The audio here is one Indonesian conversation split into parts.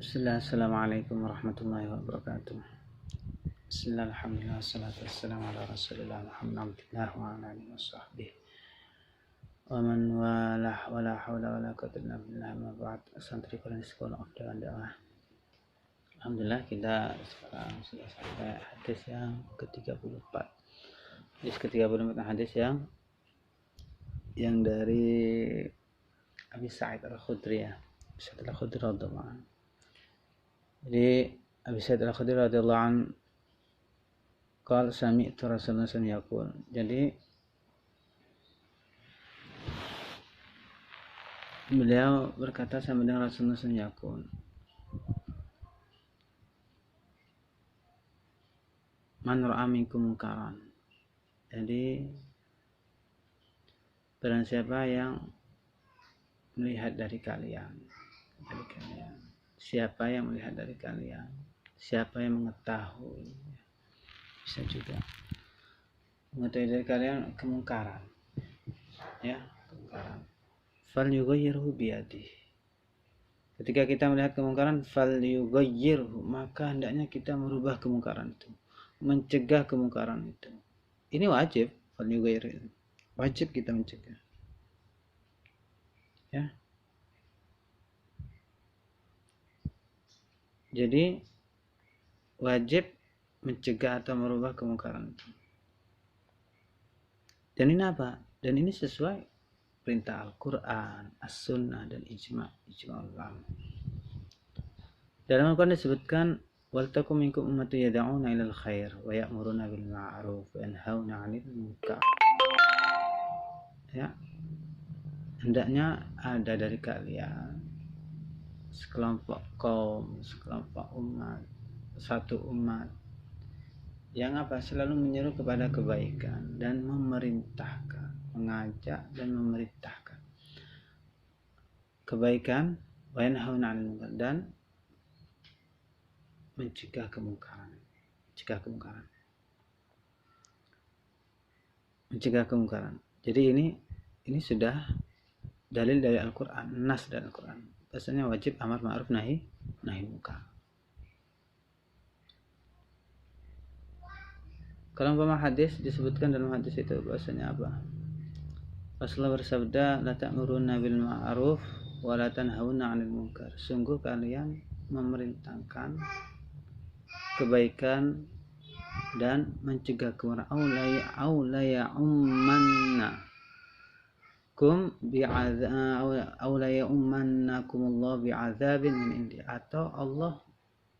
Assalamualaikum warahmatullahi wabarakatuh. Bismillah, alhamdulillah, wassalatu wassalamu ala rasulillah Muhammad abdillah wa ala alihi wa sahbihi wa man walah wa la hawla wa la quwwata illa billah ma ba'd. Santri Quran Sekolah of Dakwah Dakwah. Alhamdulillah, kita sekarang sudah sampai hadis yang ke-34. Hadis ke-34 hadis yang dari Abi Sa'id Al-Khudri ya. Sa'id Al-Khudri radhiyallahu anhu. Jadi Abi Sa'id Al-Khudri radhiyallahu anhu qala sami'tu Rasulullah sallallahu alaihi wasallam. Jadi beliau berkata sama dengan Rasulullah sallallahu alaihi wasallam, man ra'a minkum munkaran. Jadi barang siapa yang melihat dari kalian, siapa yang melihat dari kalian, siapa yang mengetahui, bisa juga mengetahui dari kalian kemungkaran, ya, kemungkaran. Fal yughayyirhu biyadihi. Ketika kita melihat kemungkaran, fal yughayyirhu, maka hendaknya kita merubah kemungkaran itu, mencegah kemungkaran itu. Ini wajib, fal yughayyirhu. Wajib kita mencegah. Ya. Jadi wajib mencegah atau merubah kemungkaran itu. Dan ini apa? Dan ini sesuai perintah Al-Quran, As-Sunnah, dan ijma' ulama. Dalam Al-Quran disebutkan wal takum minkum ummatun yad'una ilal khair wa ya'muruna bil ma'ruf wa yanhauna 'anil munkar. Ya. Hendaknya ada dari kalian sekelompok kaum, sekelompok umat, satu umat yang selalu menyeru kepada kebaikan dan memerintahkan, mengajak dan memerintahkan kebaikan, wa yanhauna 'anil munkar, dan mencegah kemungkaran. Mencegah kemungkaran. Jadi ini sudah dalil dari Al-Quran, nas dari Al-Quran. Bahasanya wajib amar ma'ruf nahi munkar. Kalau umpama hadis disebutkan dalam hadis itu bahasanya apa? Rasulullah bersabda, la ta'muruna bil ma'ruf wa la tanhauna 'anil munkar. Sungguh kalian memerintahkan kebaikan dan mencegah kemungkaran. Aulaya ummanna kum bi'adzab ummannakumullah bi'adzabin min indi, atau Allah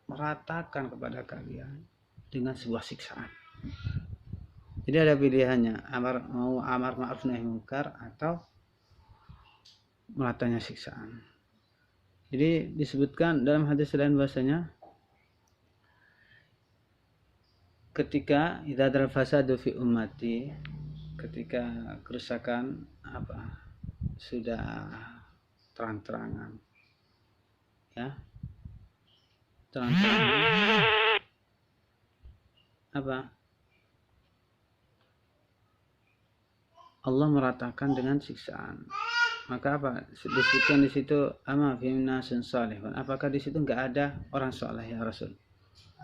meratakan kepada kalian dengan sebuah siksaan. Jadi ada pilihannya, amar ma'ruf nahi munkar atau meratanya siksaan. Jadi disebutkan dalam hadis lain bahasanya ketika idza dal fasadu fi ummati, ketika kerusakan sudah terang-terangan, ya, terang-terangan Allah meratakan dengan siksaan. Maka disebutkan di situ ama fimna sun salihun. Apakah di situ enggak ada orang saleh ya Rasul?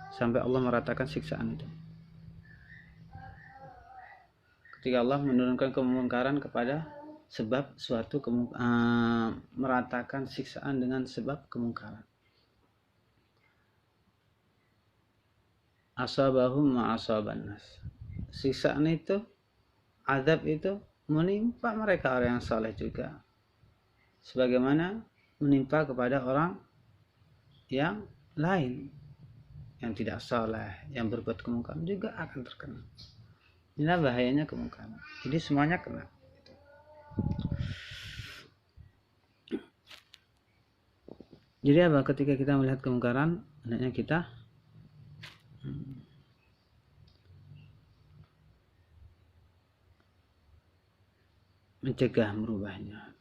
Sampai Allah meratakan siksaan itu. Ketika Allah menurunkan kemungkaran kepada sebab suatu meratakan siksaan dengan sebab kemungkaran. Asabahum ma'asaban nas. Siksaan itu, azab itu menimpa mereka orang yang saleh juga, sebagaimana menimpa kepada orang yang lain yang tidak saleh, yang berbuat kemungkaran juga akan terkena. Inilah bahayanya kemungkaran. Jadi semuanya kena. Jadi ketika kita melihat kemungkaran, hendaknya kita mencegah, merubahnya.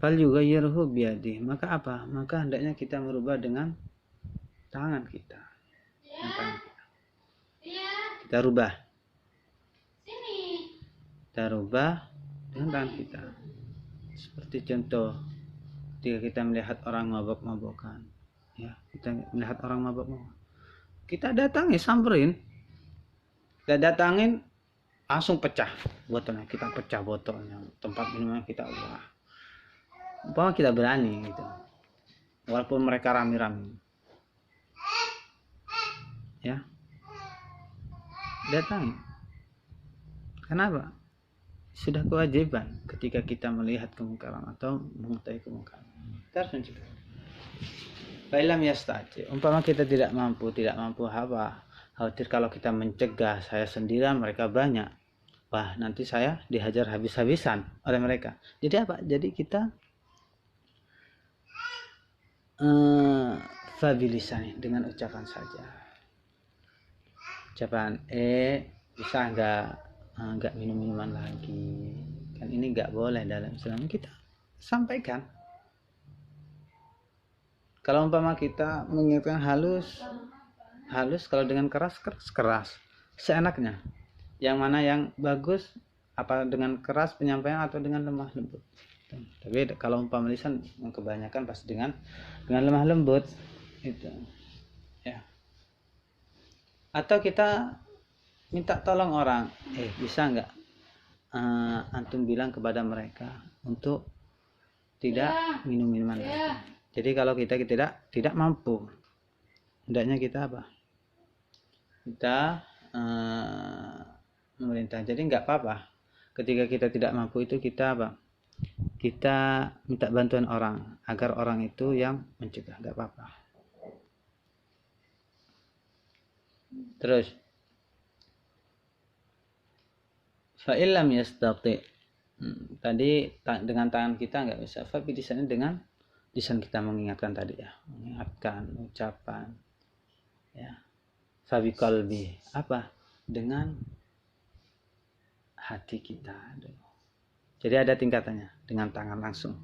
Fal yughayyirhu biyadihi. Maka maka hendaknya kita merubah dengan tangan kita. Kita rubah dengan tangan kita. Seperti contoh, ketika kita melihat orang mabok-mabokan, ya, kita melihat orang mabok-mabokan, kita datangi, samperin, kita datangin, langsung pecah botolnya, kita pecah botolnya, tempat minumnya kita ubah. Umpama kita berani gitu, walaupun mereka rame-rame, ya, datangi. Kenapa? Sudah kewajiban ketika kita melihat kemungkaran atau mengetahui kemungkaran, kita harus mencegah. Fa'ilam yastati, umpama kita tidak mampu apa, khawatir kalau kita mencegah saya sendirian, mereka banyak, wah nanti saya dihajar habis-habisan oleh mereka. Jadi apa? Jadi kita fabilisani, dengan ucapan saja, ucapan bisa nggak minum-minuman lagi, kan ini nggak boleh dalam Islam, kita sampaikan. Kalau umpama kita mengingatkan halus, kalau dengan keras seenaknya. Yang mana yang bagus, apa dengan keras penyampaian atau dengan lemah lembut. Tapi kalau umpama lisan kebanyakan pasti dengan lemah lembut itu, ya. Atau kita minta tolong orang, bisa nggak antum bilang kepada mereka untuk tidak minum minuman lagi. Jadi kalau kita tidak mampu, hendaknya kita apa? Kita memerintah. Jadi nggak apa-apa. Ketika kita tidak mampu itu kita apa? Kita minta bantuan orang agar orang itu yang mencegah, nggak apa-apa. Terus, fa'illam yastati, tadi dengan tangan kita nggak bisa, tapi di sana dengan lisan kita mengingatkan tadi, ya, mengingatkan ucapan, ya, fabi qalbi, apa, dengan hati kita. Jadi ada tingkatannya, dengan tangan langsung,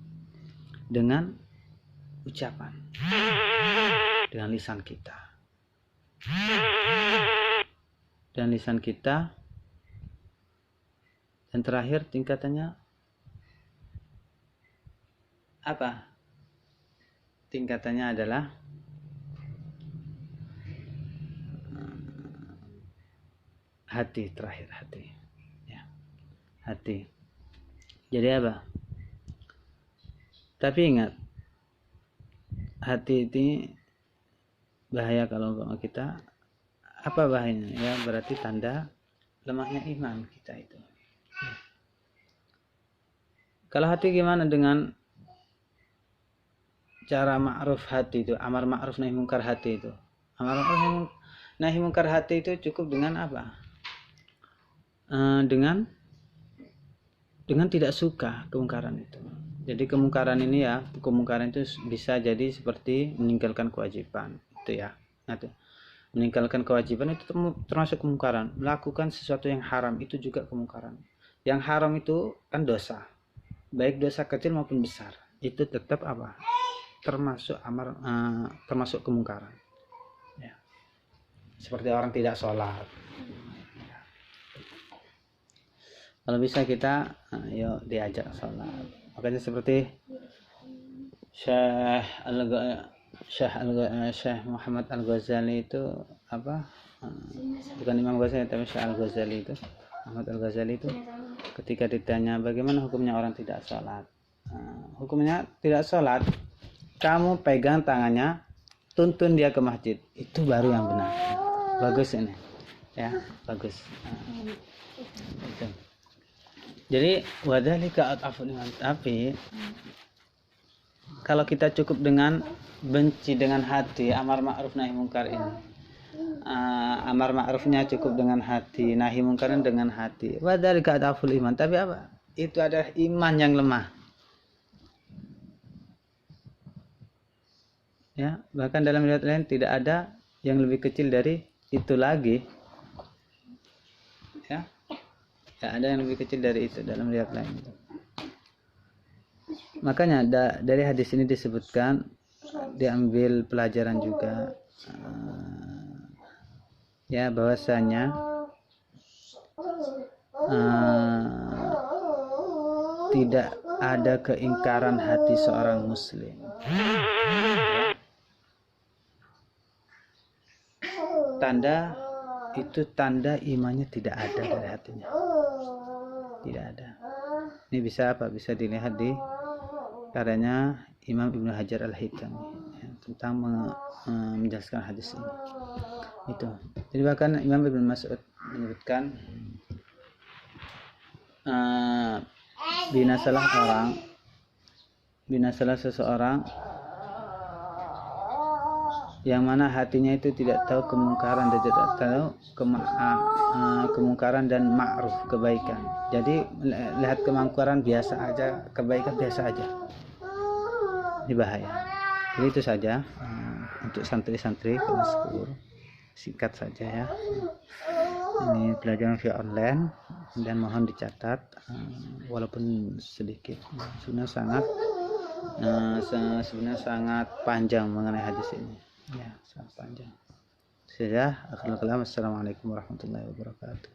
dengan ucapan, dengan lisan kita, dan terakhir tingkatannya apa? Tingkatannya adalah hati, terakhir hati, ya, hati. Jadi apa? Tapi ingat, hati ini bahaya kalau kita, apa bahayanya? Ya berarti tanda lemahnya iman kita itu. Ya. Kalau hati gimana dengan cara ma'ruf hati itu, amar ma'ruf nahi mungkar hati itu? Amar ma'ruf nahi mungkar hati itu cukup dengan apa? Dengan tidak suka kemungkaran itu. Jadi kemungkaran ini, ya, kemungkaran itu bisa jadi seperti meninggalkan kewajiban itu, ya. Nah, itu meninggalkan kewajiban itu termasuk kemungkaran. Melakukan sesuatu yang haram itu juga kemungkaran. Yang haram itu kan dosa, baik dosa kecil maupun besar, itu tetap apa? Termasuk kemungkaran, ya. Seperti orang tidak sholat, ya. Kalau bisa kita yuk diajak sholat. Makanya seperti Syekh Muhammad Al-Ghazali itu apa? Bukan Imam Ghazali tapi Syekh Al-Ghazali itu, Muhammad Al-Ghazali itu, ketika ditanya bagaimana hukumnya orang tidak sholat, hukumnya tidak sholat, kamu pegang tangannya, tuntun dia ke masjid, itu baru yang benar. Bagus ini, ya, bagus. Itu. Jadi wadzalika at'aful iman. Tapi kalau kita cukup dengan benci dengan hati, amar ma'ruf nahi mungkar ini, amar ma'rufnya cukup dengan hati, nahi mungkarin dengan hati, wadzalika at'aful iman. Tapi apa? Itu adalah iman yang lemah, ya. Bahkan dalam riwayat lain tidak ada yang lebih kecil dari itu lagi, ya. Tidak ada yang lebih kecil dari itu dalam riwayat lain. Makanya dari hadis ini disebutkan, diambil pelajaran juga, ya, bahwasanya tidak ada keingkaran hati seorang muslim. Tanda itu tanda imannya tidak ada dari hatinya. Tidak ada. Ini bisa apa? Bisa dilihat di karyanya Imam Ibnu Hajar Al-Haytami tentang menjelaskan hadis ini. Itu. Jadi bahkan Imam Ibnu Mas'ud menyebutkan binasalah seseorang yang mana hatinya itu tidak tahu kemungkaran dan tidak tahu kemungkaran dan ma'ruf, kebaikan. Jadi lihat kemungkaran biasa aja, kebaikan biasa aja. Ini bahaya. Jadi itu saja untuk santri-santri kemaskur. Singkat saja ya. Ini pelajaran via online dan mohon dicatat walaupun sedikit. Sebenarnya sangat panjang mengenai hadis ini. Ya, sangat panjang. Sudah, akhirul kalam. Assalamualaikum warahmatullahi wabarakatuh.